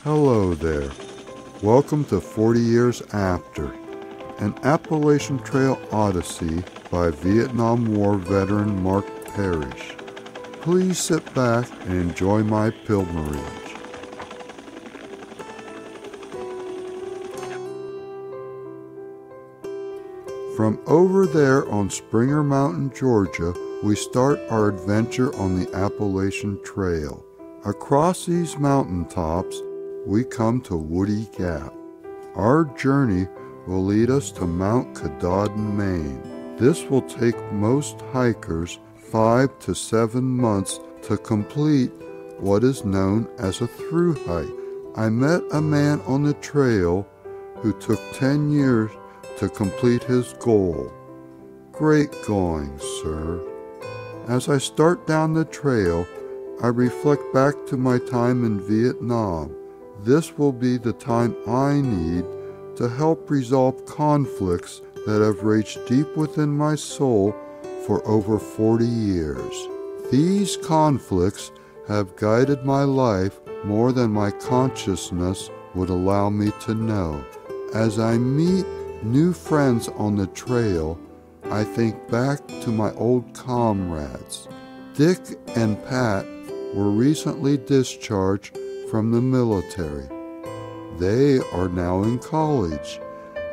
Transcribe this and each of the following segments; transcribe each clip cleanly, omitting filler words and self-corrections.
Hello there. Welcome to 40 Years After, an Appalachian Trail odyssey by Vietnam War veteran Mark Parish. Please sit back and enjoy my pilgrimage. From over there on Springer Mountain, Georgia, we start our adventure on the Appalachian Trail. Across these mountaintops, we come to Woody Gap. Our journey will lead us to Mount Katahdin, Maine. This will take most hikers 5 to 7 months to complete what is known as a through hike. I met a man on the trail who took 10 years to complete his goal. Great going, sir. As I start down the trail, I reflect back to my time in Vietnam. This will be the time I need to help resolve conflicts that have raged deep within my soul for over 40 years. These conflicts have guided my life more than my consciousness would allow me to know. As I meet new friends on the trail, I think back to my old comrades. Dick and Pat were recently discharged from the military. They are now in college,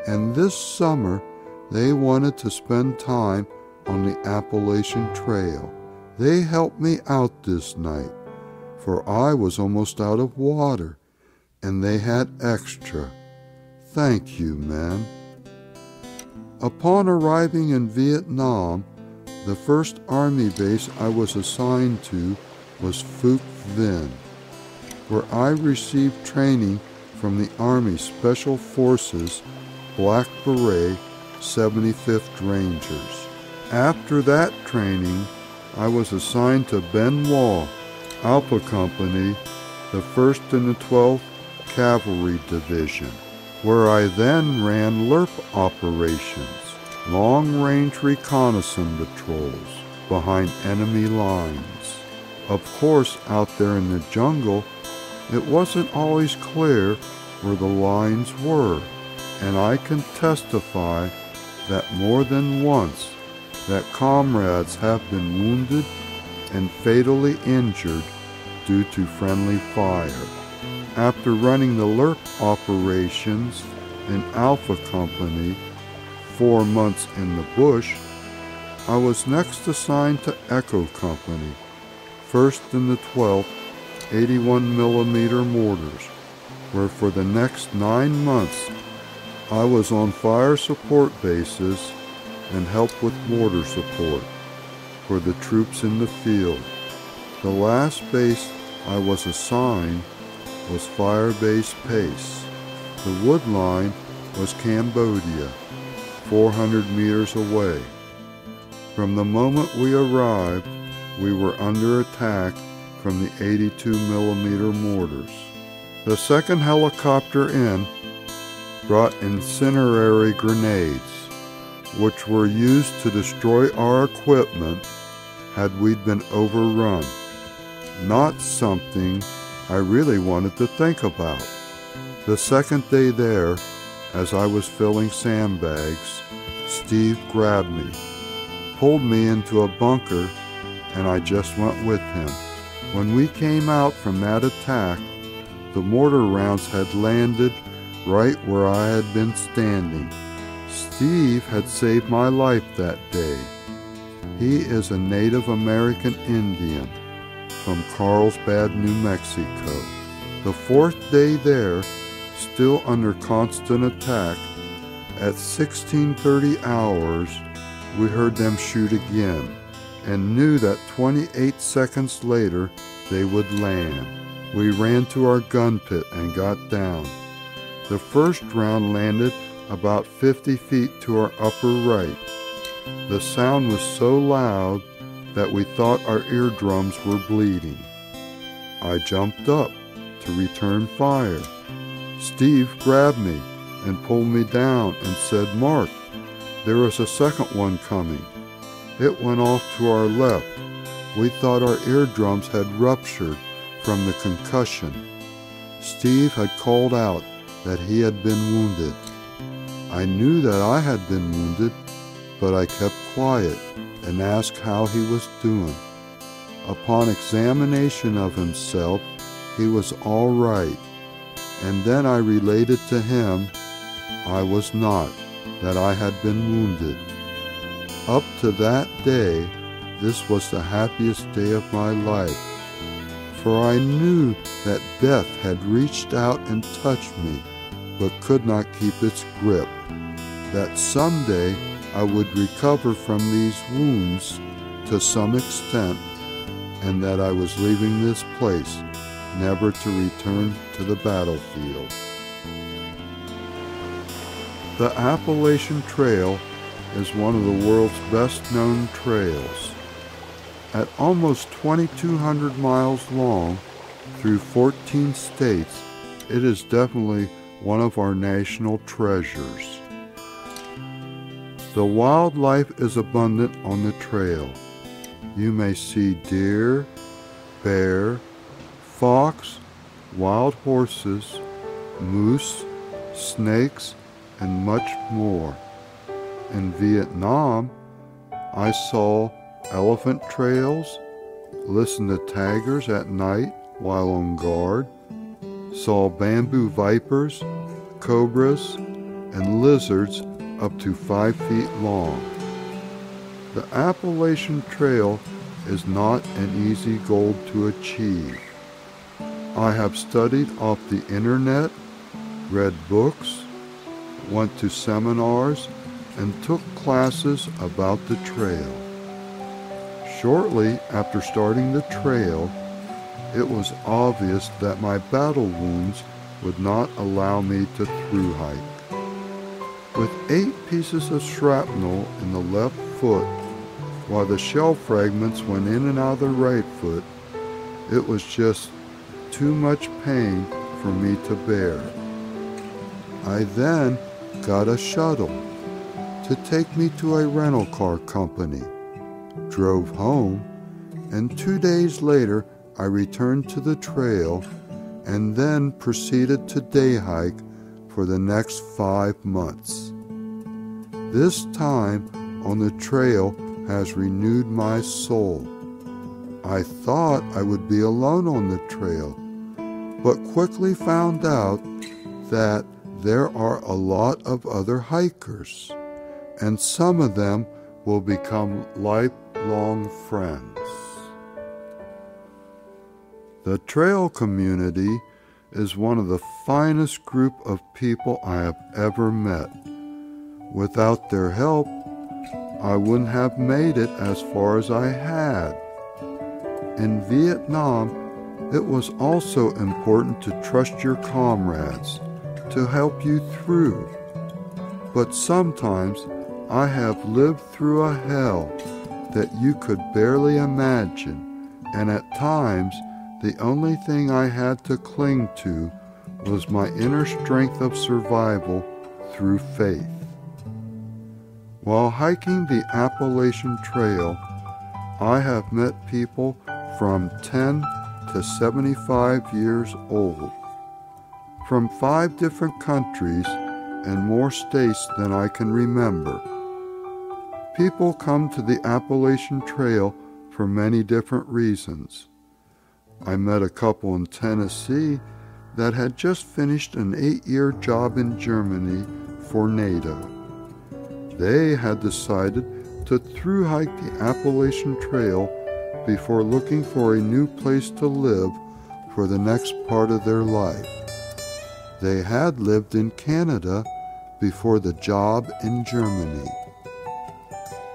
and this summer they wanted to spend time on the Appalachian Trail. They helped me out this night, for I was almost out of water, and they had extra. Thank you, men. Upon arriving in Vietnam, the first Army base I was assigned to was Phuc Vinh, where I received training from the Army Special Forces Black Beret 75th Rangers. After that training, I was assigned to Ben Wall, Alpha Company, the 1st and the 12th Cavalry Division, where I then ran LRP operations, long-range reconnaissance patrols, behind enemy lines. Of course, out there in the jungle, it wasn't always clear where the lines were, and I can testify that more than once that comrades have been wounded and fatally injured due to friendly fire. After running the LRP operations in Alpha Company, 4 months in the bush, I was next assigned to Echo Company, 1st and the 12th 81mm mortars, where for the next 9 months I was on fire support bases and helped with mortar support for the troops in the field. The last base I was assigned was Fire Base Pace. The wood line was Cambodia, 400 meters away. From the moment we arrived, we were under attack from the 82mm mortars. The second helicopter in brought incendiary grenades, which were used to destroy our equipment had we been overrun. Not something I really wanted to think about. The second day there, as I was filling sandbags, Steve grabbed me, pulled me into a bunker, and I just went with him. When we came out from that attack, the mortar rounds had landed right where I had been standing. Steve had saved my life that day. He is a Native American Indian from Carlsbad, New Mexico. The 4th day there, still under constant attack, at 16:30 hours, we heard them shoot again and knew that 28 seconds later they would land. We ran to our gun pit and got down. The first round landed about 50 feet to our upper right. The sound was so loud that we thought our eardrums were bleeding. I jumped up to return fire. Steve grabbed me and pulled me down and said, "Mark, there is a second one coming." It went off to our left. We thought our eardrums had ruptured from the concussion. Steve had called out that he had been wounded. I knew that I had been wounded, but I kept quiet and asked how he was doing. Upon examination of himself, he was all right, and then I related to him I was not, that I had been wounded. Up to that day, this was the happiest day of my life, for I knew that death had reached out and touched me, but could not keep its grip, that someday I would recover from these wounds to some extent, and that I was leaving this place, never to return to the battlefield. The Appalachian Trail is one of the world's best-known trails. At almost 2,200 miles long through 14 states, it is definitely one of our national treasures. The wildlife is abundant on the trail. You may see deer, bear, fox, wild horses, moose, snakes, and much more. In Vietnam, I saw elephant trails, listened to tigers at night while on guard, saw bamboo vipers, cobras, and lizards up to 5 feet long. The Appalachian Trail is not an easy goal to achieve. I have studied off the internet, read books, went to seminars, and took classes about the trail. Shortly after starting the trail, it was obvious that my battle wounds would not allow me to through hike. With 8 pieces of shrapnel in the left foot, while the shell fragments went in and out of the right foot, it was just too much pain for me to bear. I then got a shuttle to take me to a rental car company, drove home, and 2 days later I returned to the trail and then proceeded to day hike for the next 5 months. This time on the trail has renewed my soul. I thought I would be alone on the trail, but quickly found out that there are a lot of other hikers, and some of them will become lifelong friends. The trail community is one of the finest group of people I have ever met. Without their help, I wouldn't have made it as far as I had. In Vietnam, it was also important to trust your comrades to help you through. But sometimes I have lived through a hell that you could barely imagine, and at times the only thing I had to cling to was my inner strength of survival through faith. While hiking the Appalachian Trail, I have met people from 10 to 75 years old, from 5 different countries and more states than I can remember. People come to the Appalachian Trail for many different reasons. I met a couple in Tennessee that had just finished an 8-year job in Germany for NATO. They had decided to through hike the Appalachian Trail before looking for a new place to live for the next part of their life. They had lived in Canada before the job in Germany.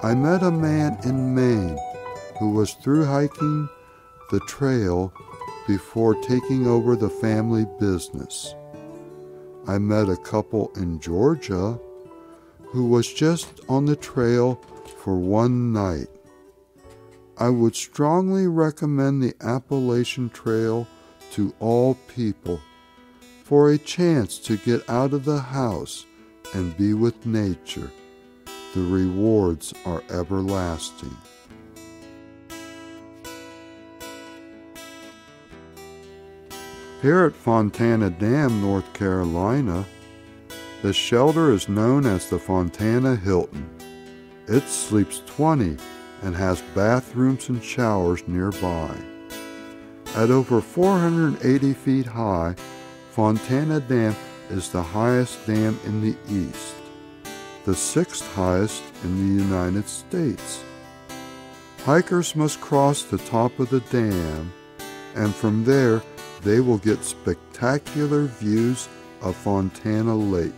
I met a man in Maine who was through hiking the trail before taking over the family business. I met a couple in Georgia who was just on the trail for one night. I would strongly recommend the Appalachian Trail to all people for a chance to get out of the house and be with nature. The rewards are everlasting. Here at Fontana Dam, North Carolina, the shelter is known as the Fontana Hilton. It sleeps 20 and has bathrooms and showers nearby. At over 480 feet high, Fontana Dam is the highest dam in the East, the 6th highest in the United States. Hikers must cross the top of the dam, and from there they will get spectacular views of Fontana Lake.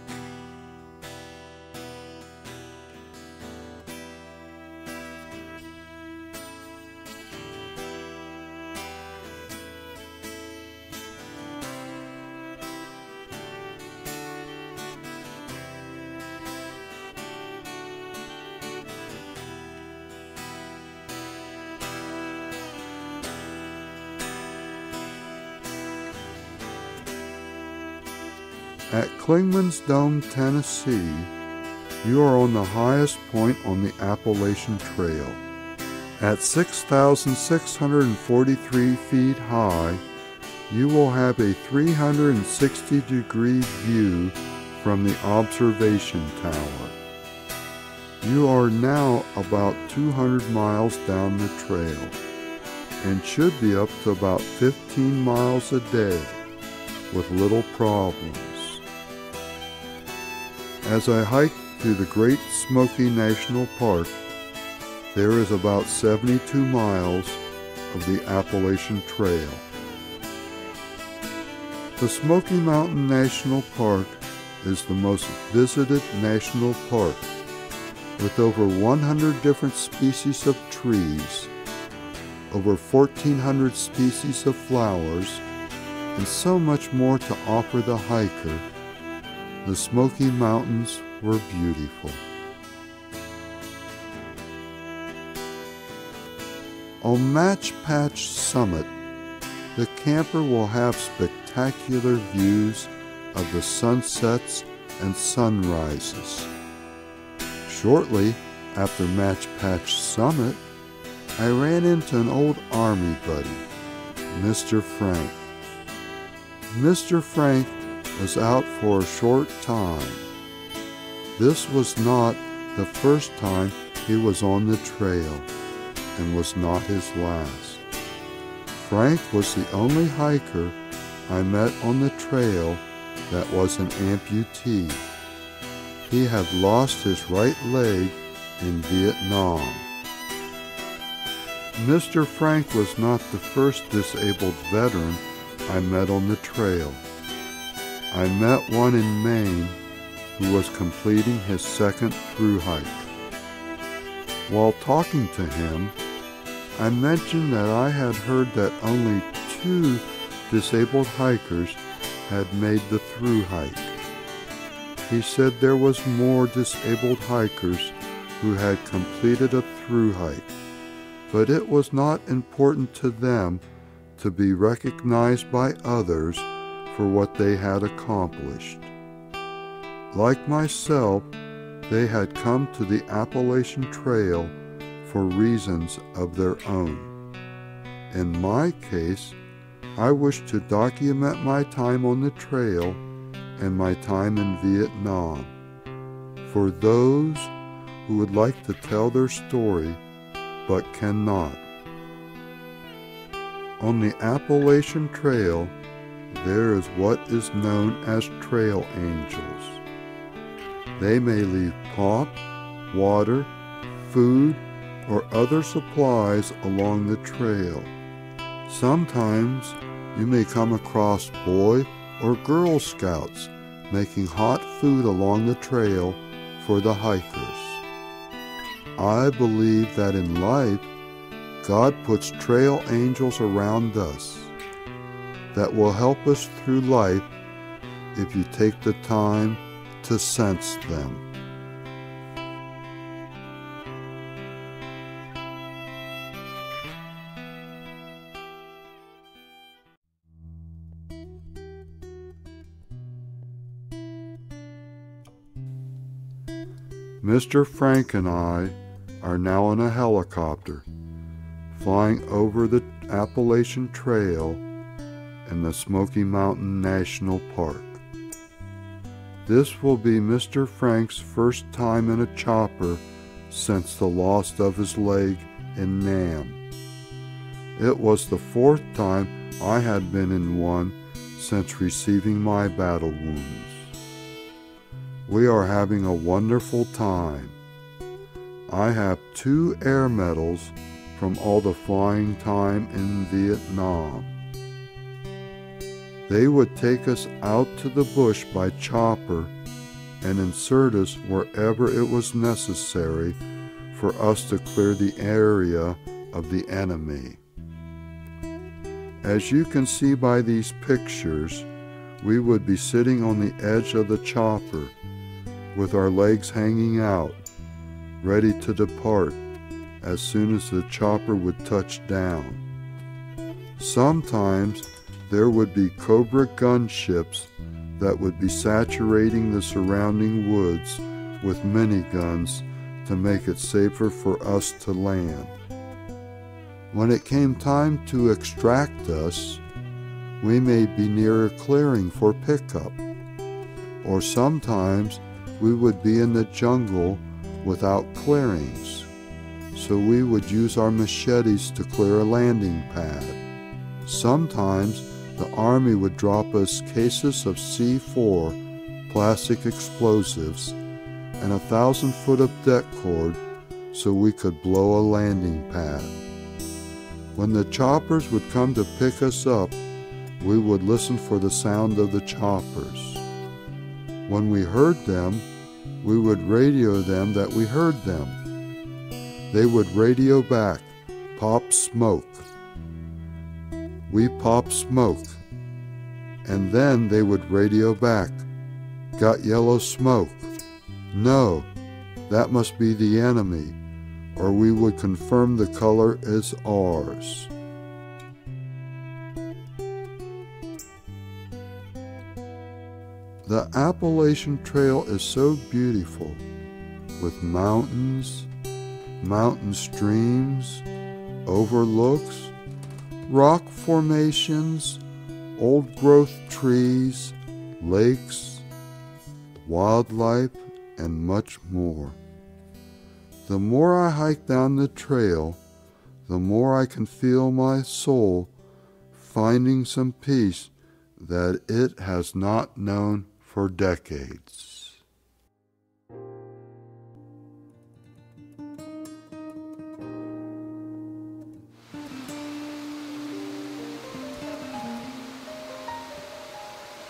At Clingman's Dome, Tennessee, you are on the highest point on the Appalachian Trail. At 6,643 feet high, you will have a 360-degree view from the observation tower. You are now about 200 miles down the trail and should be up to about 15 miles a day with little problems. As I hike through the Great Smoky National Park, there is about 72 miles of the Appalachian Trail. The Smoky Mountain National Park is the most visited national park, with over 100 different species of trees, over 1,400 species of flowers, and so much more to offer the hiker. The Smoky Mountains were beautiful. On Match Patch Summit, the camper will have spectacular views of the sunsets and sunrises. Shortly after Match Patch Summit, I ran into an old Army buddy, Mr. Frank. Mr. Frank was out for a short time. This was not the first time he was on the trail, and was not his last. Frank was the only hiker I met on the trail that was an amputee. He had lost his right leg in Vietnam. Mr. Frank was not the first disabled veteran I met on the trail. I met one in Maine who was completing his second through hike. While talking to him, I mentioned that I had heard that only 2 disabled hikers had made the through hike. He said there was more disabled hikers who had completed a through hike, but it was not important to them to be recognized by others for what they had accomplished. Like myself, they had come to the Appalachian Trail for reasons of their own. In my case, I wish to document my time on the trail and my time in Vietnam for those who would like to tell their story but cannot. On the Appalachian Trail, there is what is known as trail angels. They may leave pop, water, food, or other supplies along the trail. Sometimes you may come across Boy or Girl Scouts making hot food along the trail for the hikers. I believe that in life, God puts trail angels around us that will help us through life if you take the time to sense them. Mr. Frank and I are now in a helicopter flying over the Appalachian Trail, and the Smoky Mountain National Park. This will be Mr. Frank's first time in a chopper since the loss of his leg in Nam. It was the 4th time I had been in one since receiving my battle wounds. We are having a wonderful time. I have 2 air medals from all the flying time in Vietnam. They would take us out to the bush by chopper and insert us wherever it was necessary for us to clear the area of the enemy. As you can see by these pictures, we would be sitting on the edge of the chopper with our legs hanging out, ready to depart as soon as the chopper would touch down. Sometimes there would be Cobra gunships that would be saturating the surrounding woods with miniguns to make it safer for us to land. When it came time to extract us, we may be near a clearing for pickup, or sometimes we would be in the jungle without clearings, so we would use our machetes to clear a landing pad. Sometimes the Army would drop us cases of C4 plastic explosives and 1,000 foot of deck cord so we could blow a landing pad. When the choppers would come to pick us up, we would listen for the sound of the choppers. When we heard them, we would radio them that we heard them. They would radio back, "Pop smoke." We pop smoke. And then they would radio back, "Got yellow smoke." No, that must be the enemy, or we would confirm the color is ours. The Appalachian Trail is so beautiful, with mountains, mountain streams, overlooks, rock formations, old-growth trees, lakes, wildlife, and much more. The more I hike down the trail, the more I can feel my soul finding some peace that it has not known for decades.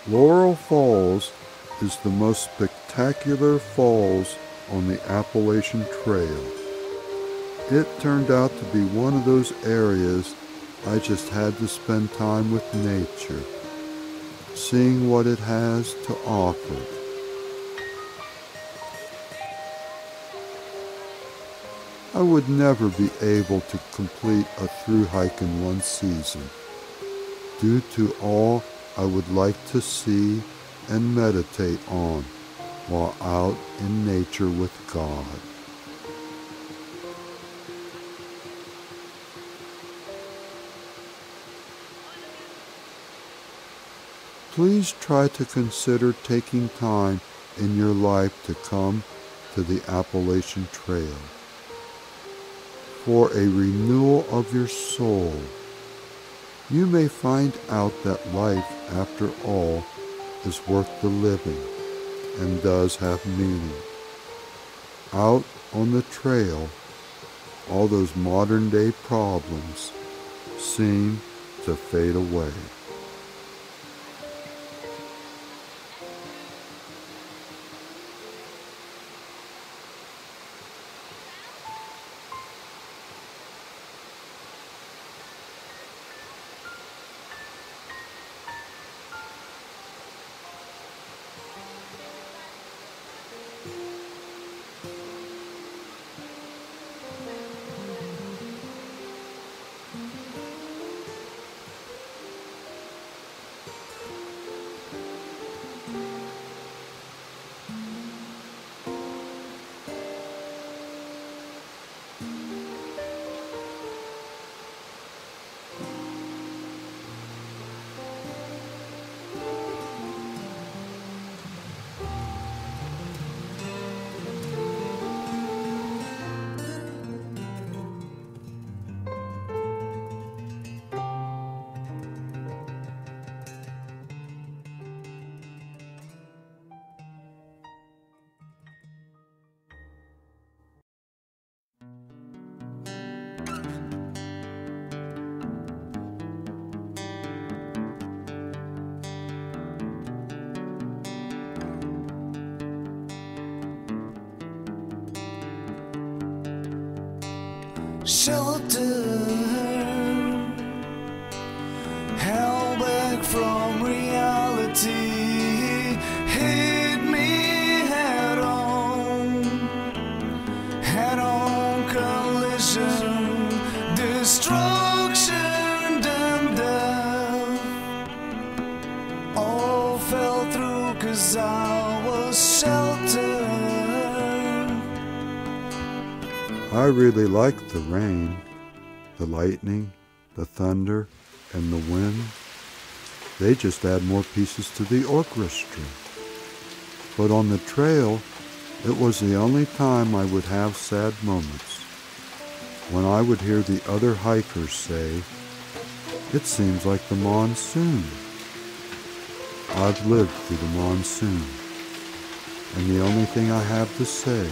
Laurel Falls is the most spectacular falls on the Appalachian Trail. It turned out to be one of those areas I just had to spend time with nature, seeing what it has to offer. I would never be able to complete a through hike in one season, due to all I would like to see and meditate on while out in nature with God. Please try to consider taking time in your life to come to the Appalachian Trail for a renewal of your soul. You may find out that life, after all, is worth the living and does have meaning. Out on the trail, all those modern-day problems seem to fade away. shelter, held back from reality, hit me head on collision, destruction and death, all fell through 'cause I was sheltered. I really like the rain, the lightning, the thunder, and the wind. They just add more pieces to the orchestra. But on the trail, it was the only time I would have sad moments. When I would hear the other hikers say, "It seems like the monsoon." I've lived through the monsoon, and the only thing I have to say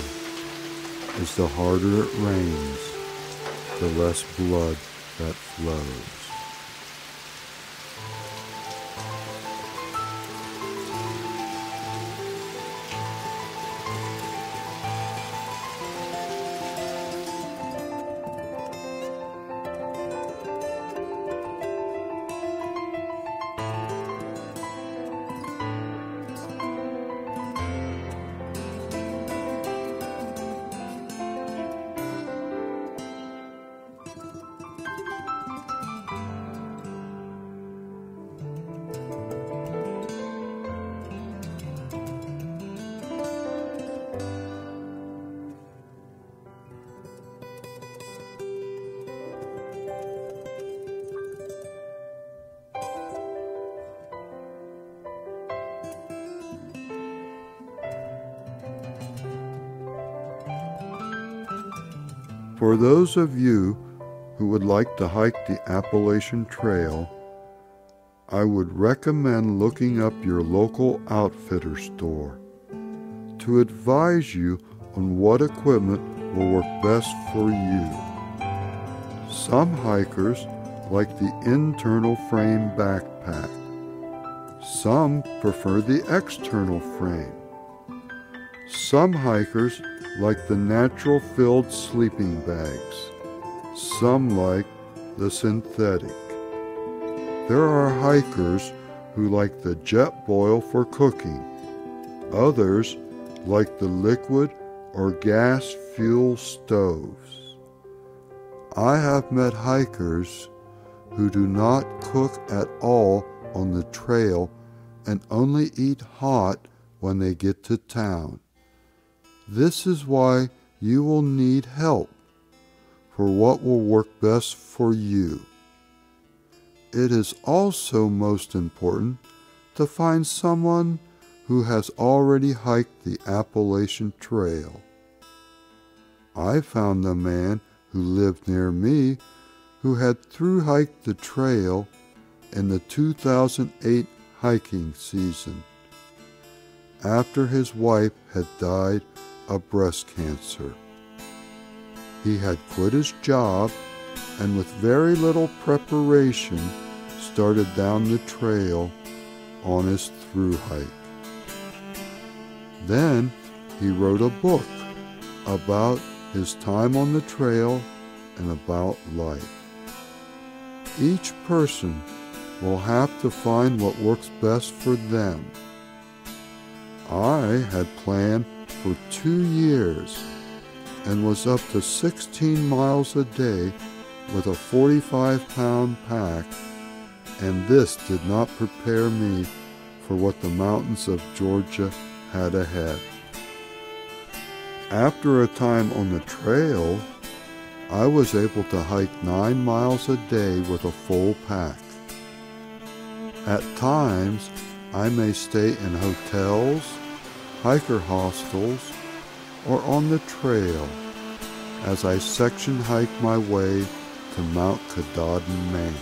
is the harder it rains, the less blood that flows. For those of you who would like to hike the Appalachian Trail, I would recommend looking up your local outfitter store to advise you on what equipment will work best for you. Some hikers like the internal frame backpack. Some prefer the external frame. Some hikers like the natural-filled sleeping bags. Some like the synthetic. There are hikers who like the jet boil for cooking. Others like the liquid or gas fuel stoves. I have met hikers who do not cook at all on the trail and only eat hot when they get to town. This is why you will need help for what will work best for you. It is also most important to find someone who has already hiked the Appalachian Trail. I found a man who lived near me who had thru-hiked the trail in the 2008 hiking season after his wife had died of breast cancer. He had quit his job and with very little preparation started down the trail on his thru hike. Then he wrote a book about his time on the trail and about life. Each person will have to find what works best for them. I had planned for 2 years and was up to 16 miles a day with a 45-pound pack, and this did not prepare me for what the mountains of Georgia had ahead. After a time on the trail, I was able to hike 9 miles a day with a full pack. At times, I may stay in hotels, hiker hostels, or on the trail as I section hike my way to Mount Katahdin, Maine.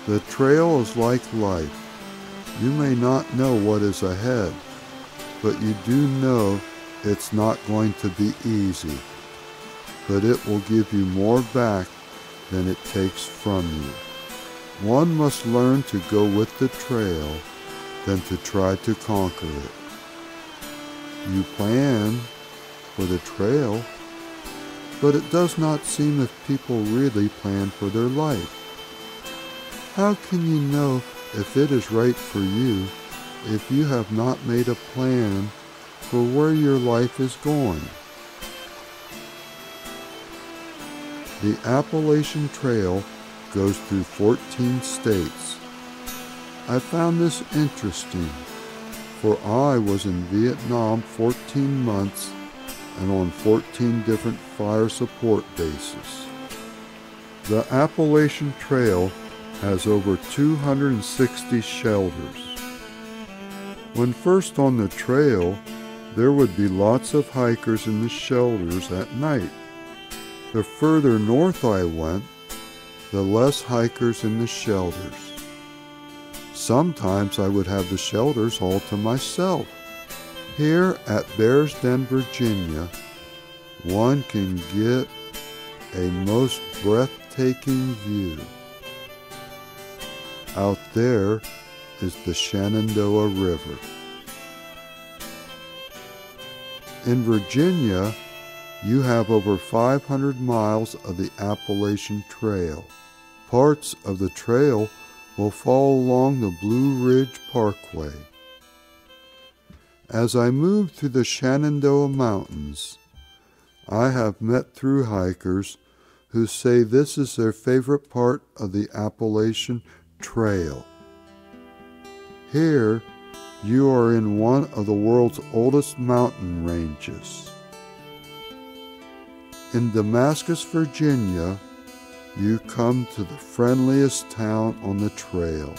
The trail is like life. You may not know what is ahead, but you do know it's not going to be easy, but it will give you more back than it takes from you. One must learn to go with the trail than to try to conquer it. You plan for the trail, but it does not seem if people really plan for their life. How can you know if it is right for you if you have not made a plan for where your life is going? The Appalachian Trail goes through 14 states. I found this interesting, for I was in Vietnam 14 months and on 14 different fire support bases. The Appalachian Trail has over 260 shelters. When first on the trail, there would be lots of hikers in the shelters at night. The further north I went, the less hikers in the shelters. Sometimes I would have the shelters all to myself. Here at Bears Den, Virginia, one can get a most breathtaking view. Out there is the Shenandoah River. In Virginia, you have over 500 miles of the Appalachian Trail. Parts of the trail will fall along the Blue Ridge Parkway. As I move through the Shenandoah Mountains, I have met through hikers who say this is their favorite part of the Appalachian Trail. Here, you are in one of the world's oldest mountain ranges. In Damascus, Virginia, you come to the friendliest town on the trail.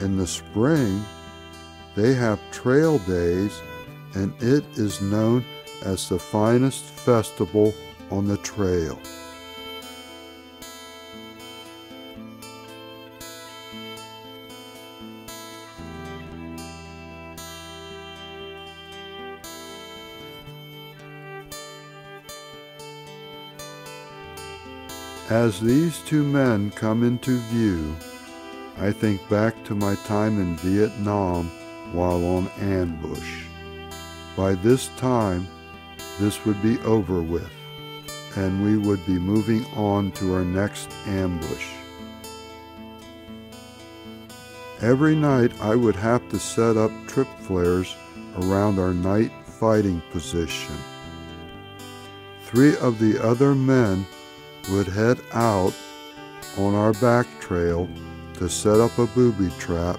In the spring, they have trail days, and it is known as the finest festival on the trail. As these two men come into view, I think back to my time in Vietnam while on ambush. By this time, this would be over with, and we would be moving on to our next ambush. Every night I would have to set up trip flares around our night fighting position. 3 of the other men would head out on our back trail to set up a booby trap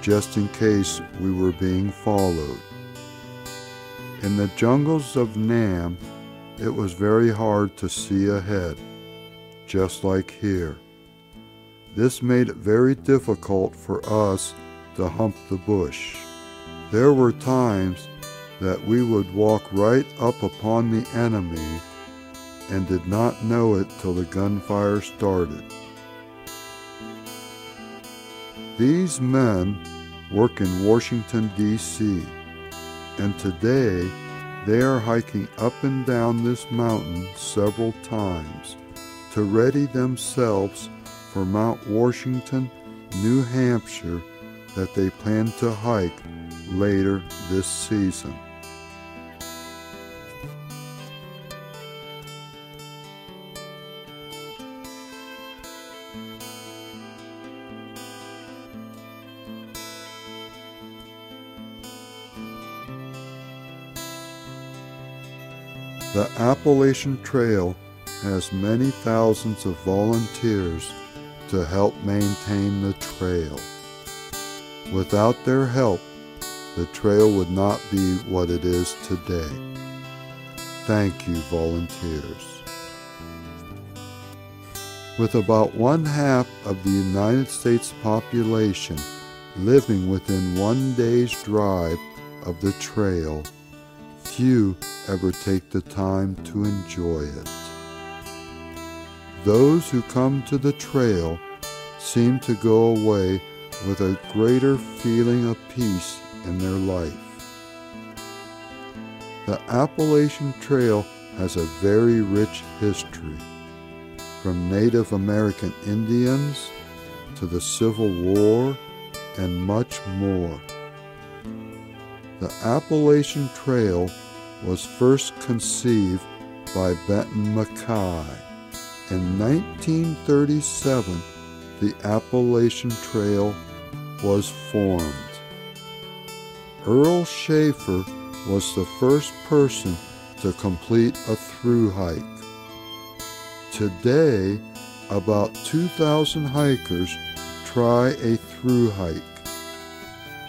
just in case we were being followed. In the jungles of Nam, it was very hard to see ahead, just like here. This made it very difficult for us to hump the bush. There were times that we would walk right up upon the enemy and did not know it till the gunfire started. These men work in Washington, D.C., and today they are hiking up and down this mountain several times to ready themselves for Mount Washington, New Hampshire, that they plan to hike later this season. The Appalachian Trail has many thousands of volunteers to help maintain the trail. Without their help, the trail would not be what it is today. Thank you, volunteers. With about 1/2 of the United States population living within 1 day's drive of the trail, few ever take the time to enjoy it. Those who come to the trail seem to go away with a greater feeling of peace in their life. The Appalachian Trail has a very rich history, from Native American Indians to the Civil War and much more. The Appalachian Trail was first conceived by Benton Mackay. In 1937, the Appalachian Trail was formed. Earl Schaefer was the first person to complete a through hike. Today, about 2,000 hikers try a through hike.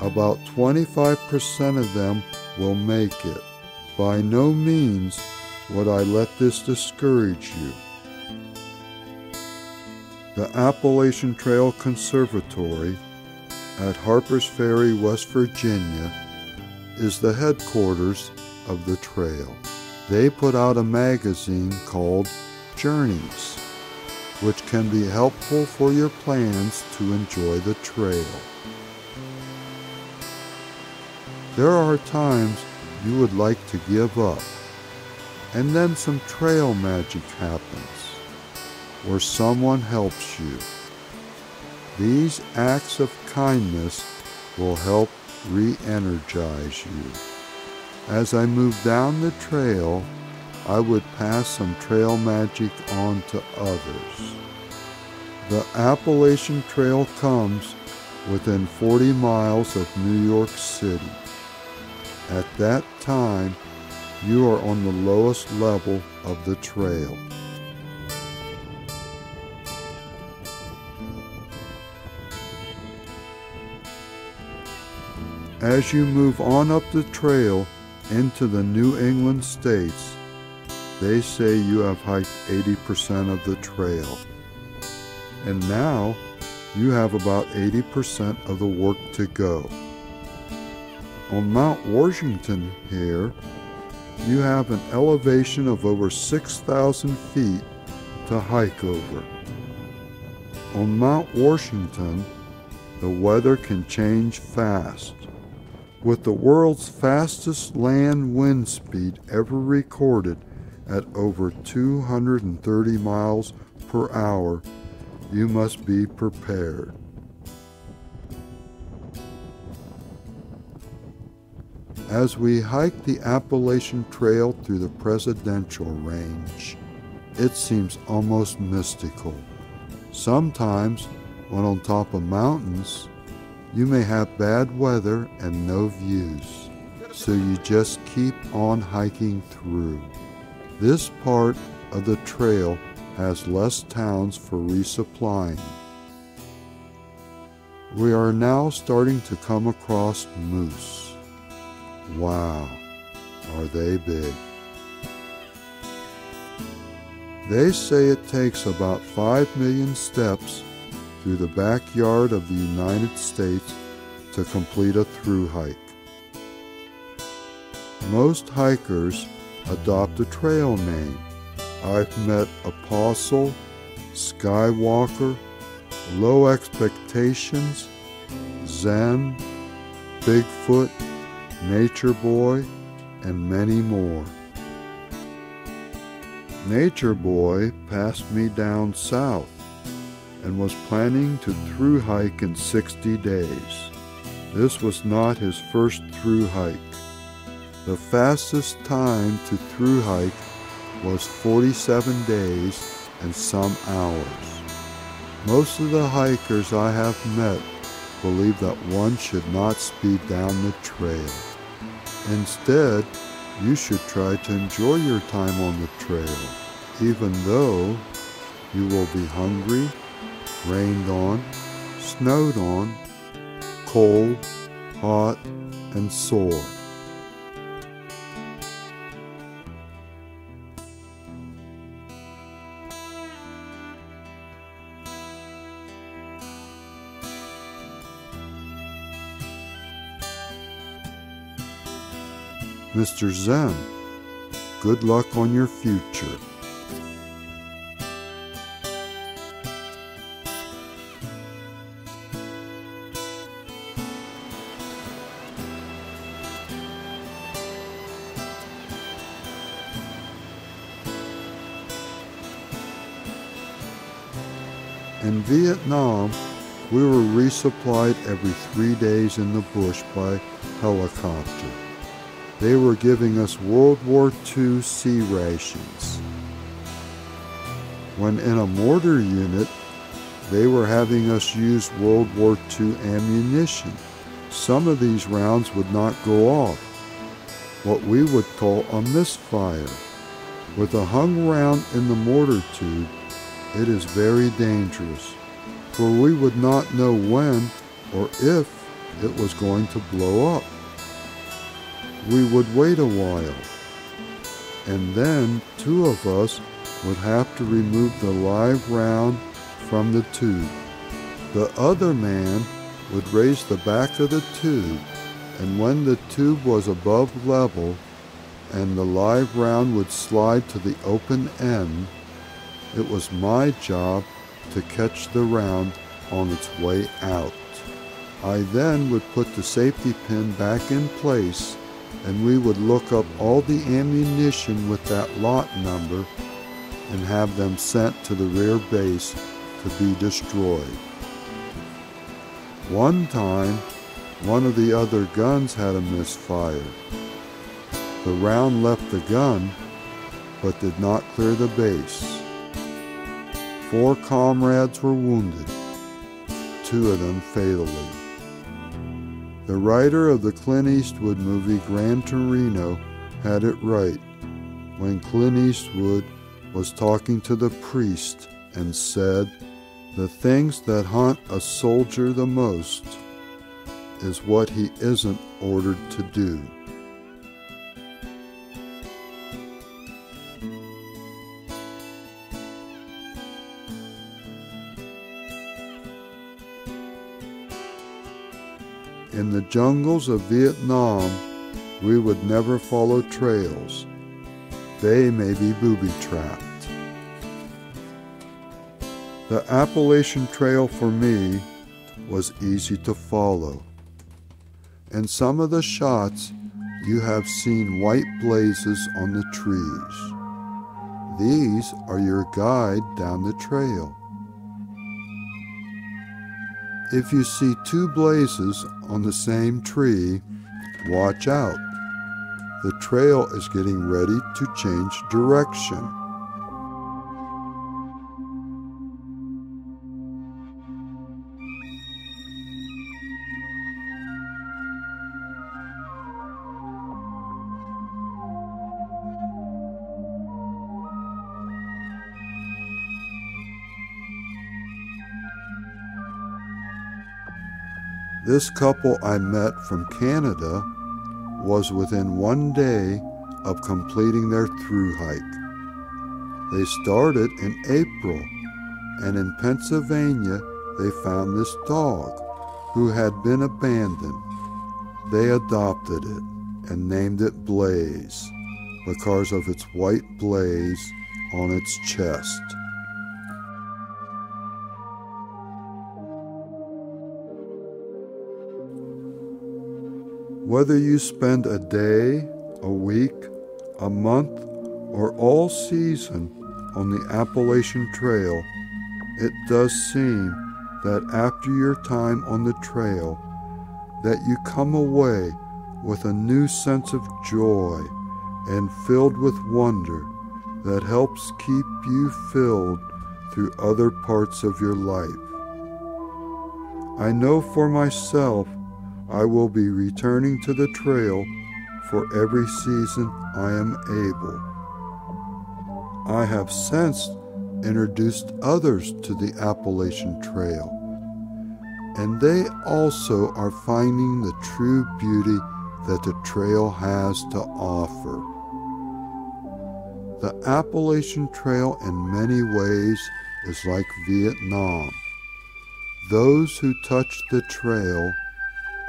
About 25% of them will make it. By no means would I let this discourage you. The Appalachian Trail Conservatory at Harpers Ferry, West Virginia, is the headquarters of the trail. They put out a magazine called Journeys, which can be helpful for your plans to enjoy the trail. There are times you would like to give up, and then some trail magic happens, where someone helps you. These acts of kindness will help re-energize you. As I moved down the trail, I would pass some trail magic on to others. The Appalachian Trail comes within 40 miles of New York City. At that time, you are on the lowest level of the trail. As you move on up the trail into the New England states, they say you have hiked 80% of the trail. And now you have about 80% of the work to go. On Mount Washington here, you have an elevation of over 6,000 feet to hike over. On Mount Washington, the weather can change fast. With the world's fastest land wind speed ever recorded at over 230 miles per hour, you must be prepared. As we hike the Appalachian Trail through the Presidential Range, it seems almost mystical. Sometimes, when on top of mountains, you may have bad weather and no views, so you just keep on hiking through. This part of the trail has less towns for resupplying. We are now starting to come across moose. Wow, are they big. They say it takes about 5 million steps through the backyard of the United States to complete a through hike. Most hikers adopt a trail name. I've met Apostle, Skywalker, Low Expectations, Zen, Bigfoot, Nature Boy, and many more. Nature Boy passed me down south and was planning to through hike in 60 days. This was not his first through hike. The fastest time to through hike was 47 days and some hours. Most of the hikers I have met believe that one should not speed down the trail. Instead, you should try to enjoy your time on the trail, even though you will be hungry, rained on, snowed on, cold, hot, and sore. Mr. Zen, good luck on your future. In Vietnam, we were resupplied every 3 days in the bush by helicopter. They were giving us World War II C rations. When in a mortar unit, they were having us use World War II ammunition. Some of these rounds would not go off, what we would call a misfire. With a hung round in the mortar tube, it is very dangerous, for we would not know when or if it was going to blow up. We would wait a while, and then 2 of us would have to remove the live round from the tube. The other man would raise the back of the tube, and when the tube was above level and the live round would slide to the open end, it was my job to catch the round on its way out. I then would put the safety pin back in place, and we would look up all the ammunition with that lot number and have them sent to the rear base to be destroyed. One time, one of the other guns had a misfire. The round left the gun, but did not clear the base. 4 comrades were wounded, 2 of them fatally. The writer of the Clint Eastwood movie Gran Torino had it right when Clint Eastwood was talking to the priest and said, "The things that haunt a soldier the most is what he isn't ordered to do." In the jungles of Vietnam, we would never follow trails. They may be booby-trapped. The Appalachian Trail for me was easy to follow. In some of the shots, you have seen white blazes on the trees. These are your guide down the trail. If you see 2 blazes on the same tree, watch out. The trail is getting ready to change direction. This couple I met from Canada was within 1 day of completing their through hike. They started in April, and in Pennsylvania they found this dog who had been abandoned. They adopted it and named it Blaze because of its white blaze on its chest. Whether you spend a day, a week, a month, or all season on the Appalachian Trail, it does seem that after your time on the trail, that you come away with a new sense of joy and filled with wonder that helps keep you filled through other parts of your life. I know for myself I will be returning to the trail for every season I am able. I have since introduced others to the Appalachian Trail, and they also are finding the true beauty that the trail has to offer. The Appalachian Trail in many ways is like Vietnam. Those who touch the trail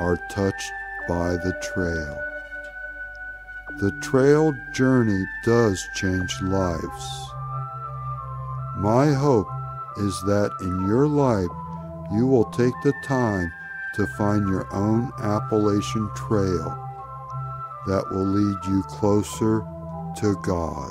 are touched by the trail. The trail journey does change lives. My hope is that in your life you will take the time to find your own Appalachian Trail that will lead you closer to God.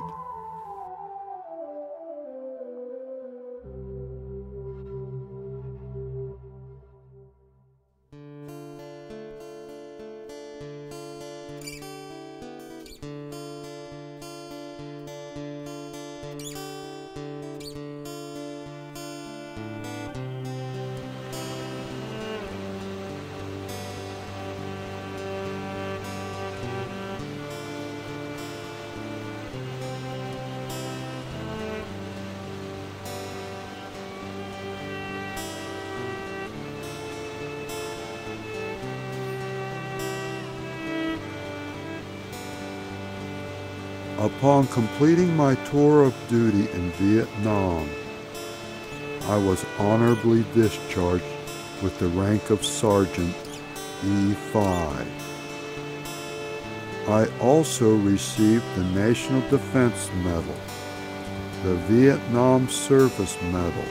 Upon completing my tour of duty in Vietnam, I was honorably discharged with the rank of Sergeant E5. I also received the National Defense Medal, the Vietnam Service Medal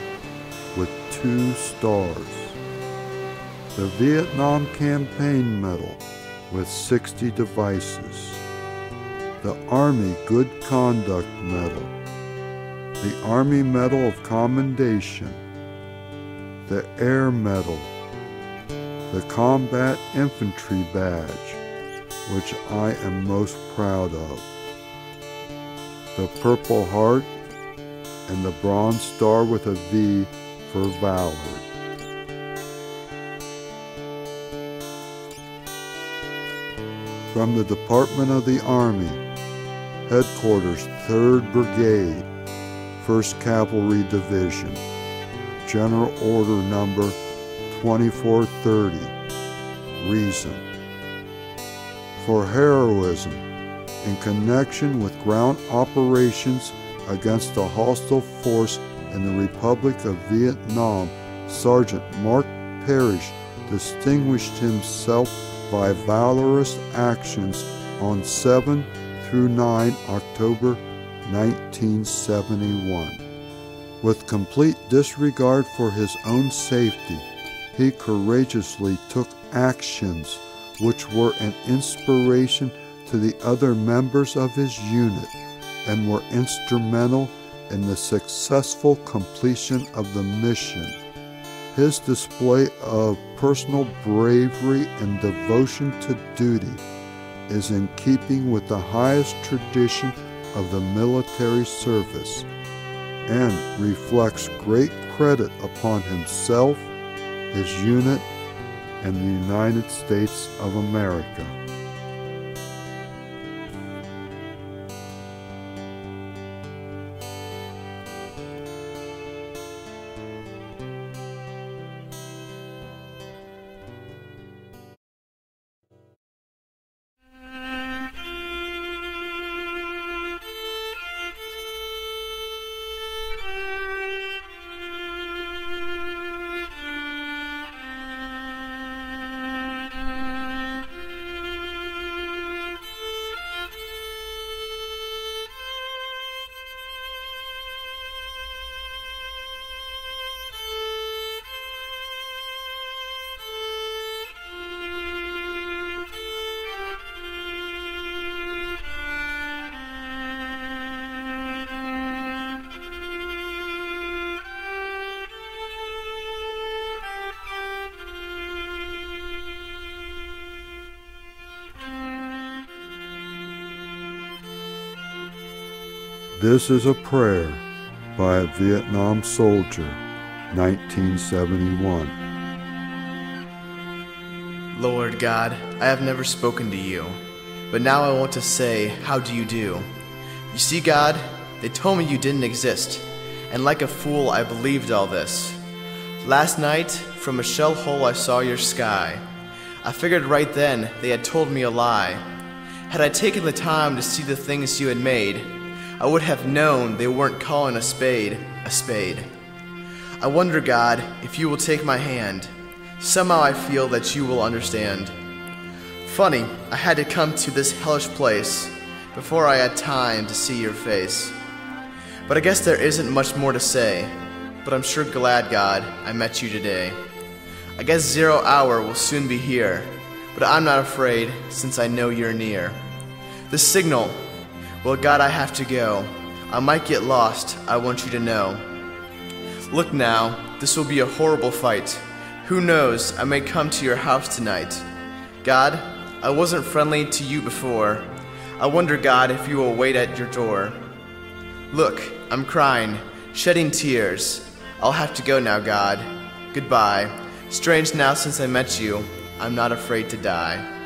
with 2 stars, the Vietnam Campaign Medal with 60 devices, the Army Good Conduct Medal, the Army Medal of Commendation, the Air Medal, the Combat Infantry Badge, which I am most proud of, the Purple Heart, and the Bronze Star with a V for Valor. From the Department of the Army, Headquarters 3rd Brigade, 1st Cavalry Division, General Order Number 2430, Reason. For heroism in connection with ground operations against a hostile force in the Republic of Vietnam, Sergeant Mark Parish distinguished himself by valorous actions on 7 through 9 October 1971. With complete disregard for his own safety, he courageously took actions which were an inspiration to the other members of his unit and were instrumental in the successful completion of the mission. His display of personal bravery and devotion to duty is in keeping with the highest tradition of the military service and reflects great credit upon himself, his unit, and the United States of America. This is a prayer by a Vietnam soldier, 1971. Lord God, I have never spoken to you, but now I want to say, how do you do? You see, God, they told me you didn't exist, and like a fool I believed all this. Last night, from a shell hole I saw your sky. I figured right then they had told me a lie. Had I taken the time to see the things you had made, I would have known they weren't calling a spade a spade. I wonder, God, if you will take my hand. Somehow I feel that you will understand. Funny, I had to come to this hellish place before I had time to see your face. But I guess there isn't much more to say, but I'm sure glad, God, I met you today. I guess 0 hour will soon be here, but I'm not afraid since I know you're near. The signal, well, God, I have to go. I might get lost, I want you to know. Look now, this will be a horrible fight. Who knows, I may come to your house tonight. God, I wasn't friendly to you before. I wonder, God, if you will wait at your door. Look, I'm crying, shedding tears. I'll have to go now, God. Goodbye. Strange now since I met you, I'm not afraid to die.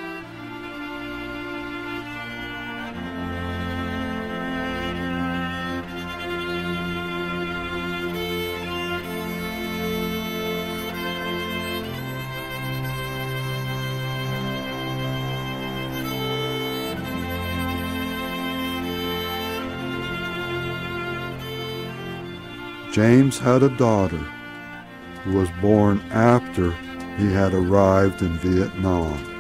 James had a daughter who was born after he had arrived in Vietnam.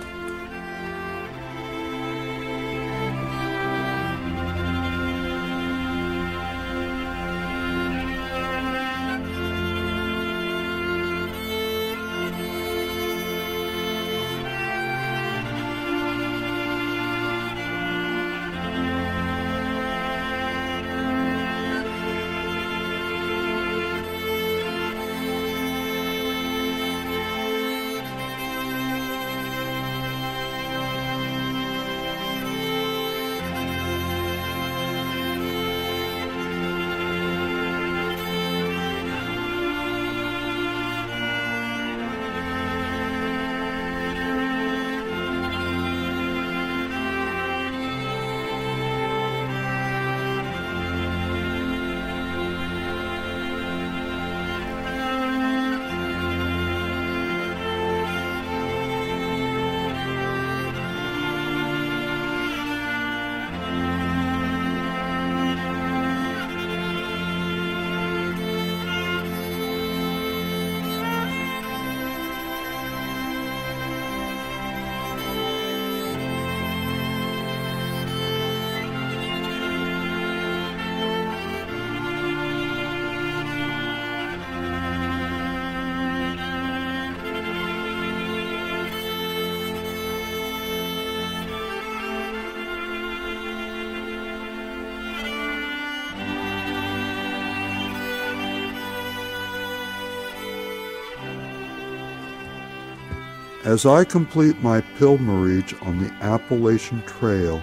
As I complete my pilgrimage on the Appalachian Trail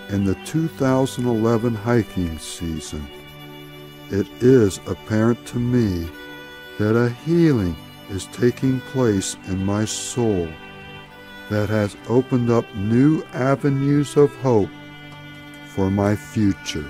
in the 2011 hiking season, it is apparent to me that a healing is taking place in my soul that has opened up new avenues of hope for my future.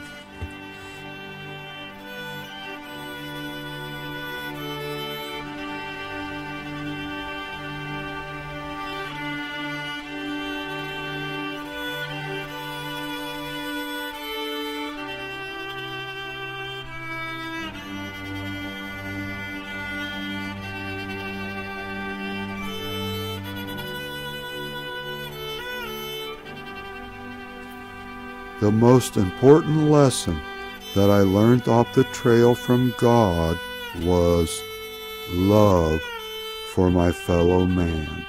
The most important lesson that I learned off the trail from God was love for my fellow man.